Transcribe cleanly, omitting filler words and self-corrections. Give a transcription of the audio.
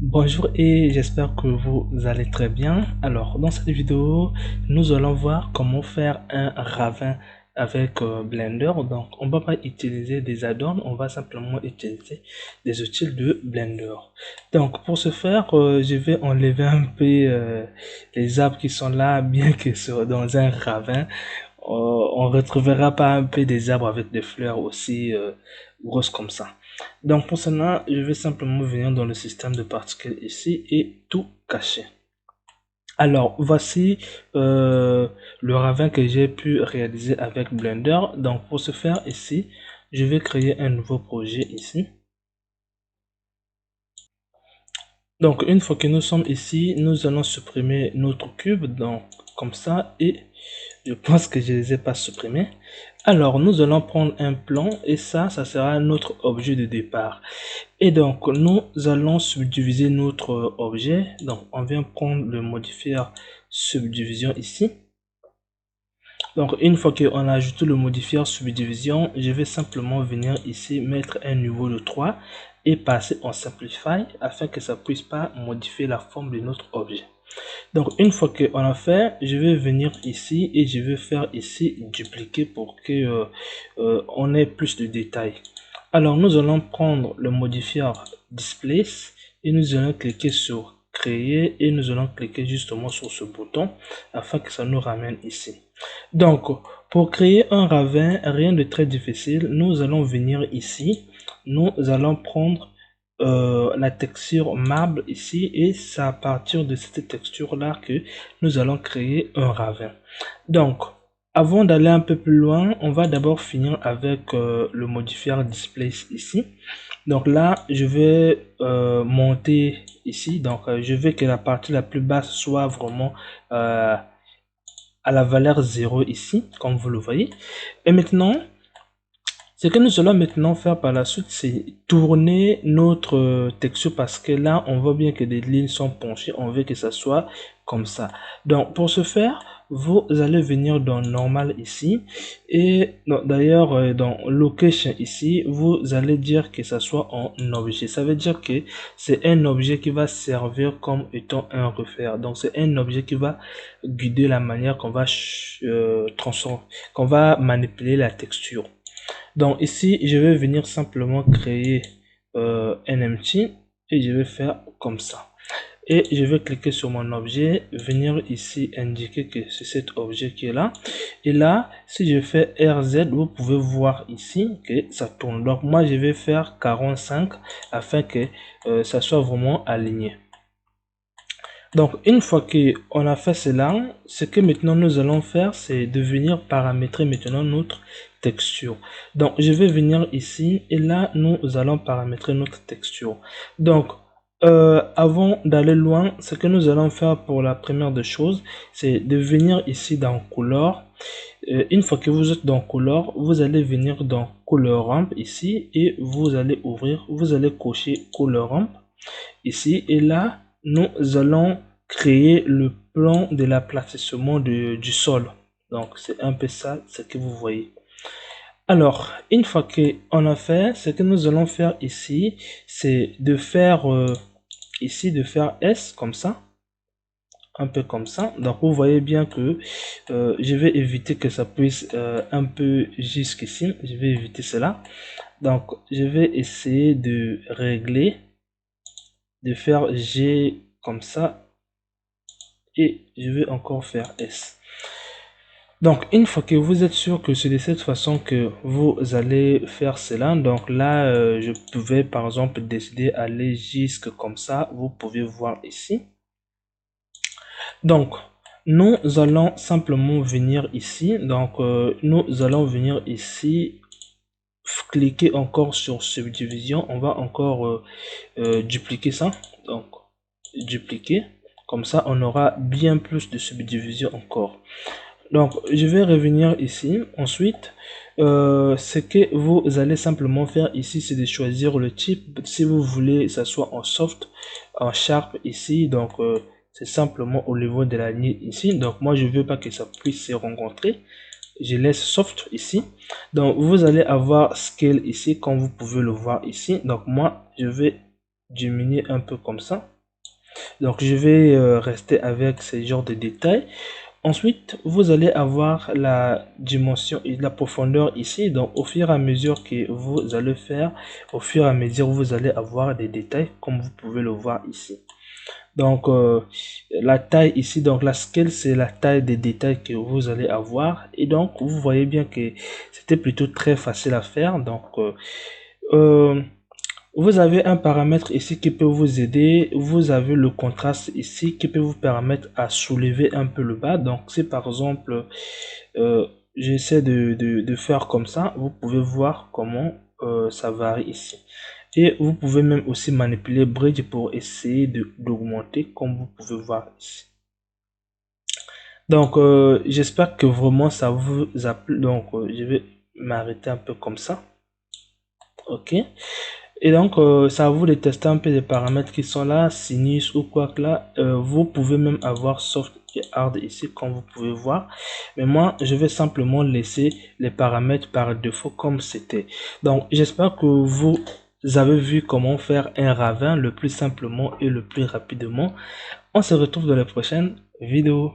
Bonjour et j'espère que vous allez très bien. Alors, dans cette vidéo, nous allons voir comment faire un ravin avec Blender. Donc, on ne va pas utiliser des add-ons, on va simplement utiliser des outils de Blender. Donc, pour ce faire, je vais enlever un peu les arbres qui sont là, bien que dans un ravin, on retrouvera pas un peu des arbres avec des fleurs aussi grosses comme ça. Donc pour cela, je vais simplement venir dans le système de particules ici et tout cacher. Alors voici le ravin que j'ai pu réaliser avec Blender. Donc pour ce faire ici, je vais créer un nouveau projet ici. Donc une fois que nous sommes ici, nous allons supprimer notre cube, donc comme ça, et je pense que je ne les ai pas supprimés. Alors nous allons prendre un plan et ça sera notre objet de départ. Et donc nous allons subdiviser notre objet. Donc on vient prendre le modifier subdivision ici. Donc une fois qu'on a ajouté le modifier subdivision, je vais simplement venir ici mettre un niveau de 3 et passer en simplify afin que ça puisse pas modifier la forme de notre objet. Donc une fois qu'on a fait, je vais venir ici et je vais faire ici dupliquer pour que on ait plus de détails. Alors nous allons prendre le modifier displace et nous allons cliquer sur créer et nous allons cliquer justement sur ce bouton afin que ça nous ramène ici. Donc pour créer un ravin, rien de très difficile, nous allons venir ici, nous allons prendre la texture marbre ici et c'est à partir de cette texture là que nous allons créer un ravin. Donc avant d'aller un peu plus loin, on va d'abord finir avec le modifier displace ici. Donc là je vais monter ici, donc je veux que la partie la plus basse soit vraiment à la valeur 0 ici comme vous le voyez. Et maintenant ce que nous allons maintenant faire par la suite, c'est tourner notre texture parce que là, on voit bien que des lignes sont penchées. On veut que ça soit comme ça. Donc, pour ce faire, vous allez venir dans Normal ici. Et d'ailleurs, dans Location ici, vous allez dire que ça soit en objet. Ça veut dire que c'est un objet qui va servir comme étant un refaire. Donc, c'est un objet qui va guider la manière qu'on va transformer, qu'on va manipuler la texture. Donc ici, je vais venir simplement créer un empty et je vais faire comme ça. Et je vais cliquer sur mon objet, venir ici indiquer que c'est cet objet qui est là. Et là, si je fais RZ, vous pouvez voir ici que ça tourne. Donc moi, je vais faire 45 afin que ça soit vraiment aligné. Donc une fois qu'on a fait cela, ce que maintenant nous allons faire, c'est de venir paramétrer maintenant notre texture. Donc je vais venir ici et là nous allons paramétrer notre texture. Donc avant d'aller loin, ce que nous allons faire pour la première des choses, c'est de venir ici dans Color. Une fois que vous êtes dans Color, vous allez venir dans Color Ramp ici et vous allez ouvrir, vous allez cocher Color Ramp ici et là nous allons créer le plan de l'aplatissement du sol. Donc c'est un peu ça ce que vous voyez. Alors une fois qu'on a fait, ce que nous allons faire ici, c'est de faire ici de faire S comme ça, un peu comme ça. Donc vous voyez bien que je vais éviter que ça puisse un peu jusqu'ici, je vais éviter cela. Donc je vais essayer de régler, de faire G comme ça et je vais encore faire S. Donc une fois que vous êtes sûr que c'est de cette façon que vous allez faire cela, donc là je pouvais par exemple décider aller jusque comme ça, vous pouvez voir ici. Donc nous allons simplement venir ici, donc nous allons venir ici, cliquer encore sur subdivision, on va encore dupliquer ça, donc dupliquer, comme ça on aura bien plus de subdivision encore. Donc je vais revenir ici, ensuite ce que vous allez simplement faire ici, c'est de choisir le type, si vous voulez ça soit en soft, en sharp ici, donc c'est simplement au niveau de la ligne ici, donc moi je veux pas que ça puisse se rencontrer, je laisse soft ici. Donc vous allez avoir scale ici comme vous pouvez le voir ici. Donc moi je vais diminuer un peu comme ça. Donc je vais rester avec ce genre de détails. Ensuite, vous allez avoir la dimension et la profondeur ici. Donc, au fur et à mesure que vous allez faire, au fur et à mesure, vous allez avoir des détails comme vous pouvez le voir ici. Donc, la taille ici, donc la scale, c'est la taille des détails que vous allez avoir. Et donc, vous voyez bien que c'était plutôt très facile à faire. Donc, euh, vous avez un paramètre ici qui peut vous aider. Vous avez le contraste ici qui peut vous permettre à soulever un peu le bas. Donc, si par exemple, j'essaie de faire comme ça, vous pouvez voir comment ça varie ici. Et vous pouvez même aussi manipuler Bridge pour essayer d'augmenter comme vous pouvez voir ici. Donc, j'espère que vraiment ça vous a plu. Donc, je vais m'arrêter un peu comme ça. Ok. Et donc, ça à vous de tester un peu les paramètres qui sont là, sinus ou quoi que là. Vous pouvez même avoir soft et hard ici, comme vous pouvez voir. Mais moi, je vais simplement laisser les paramètres par défaut comme c'était. Donc, j'espère que vous avez vu comment faire un ravin le plus simplement et le plus rapidement. On se retrouve dans la prochaine vidéo.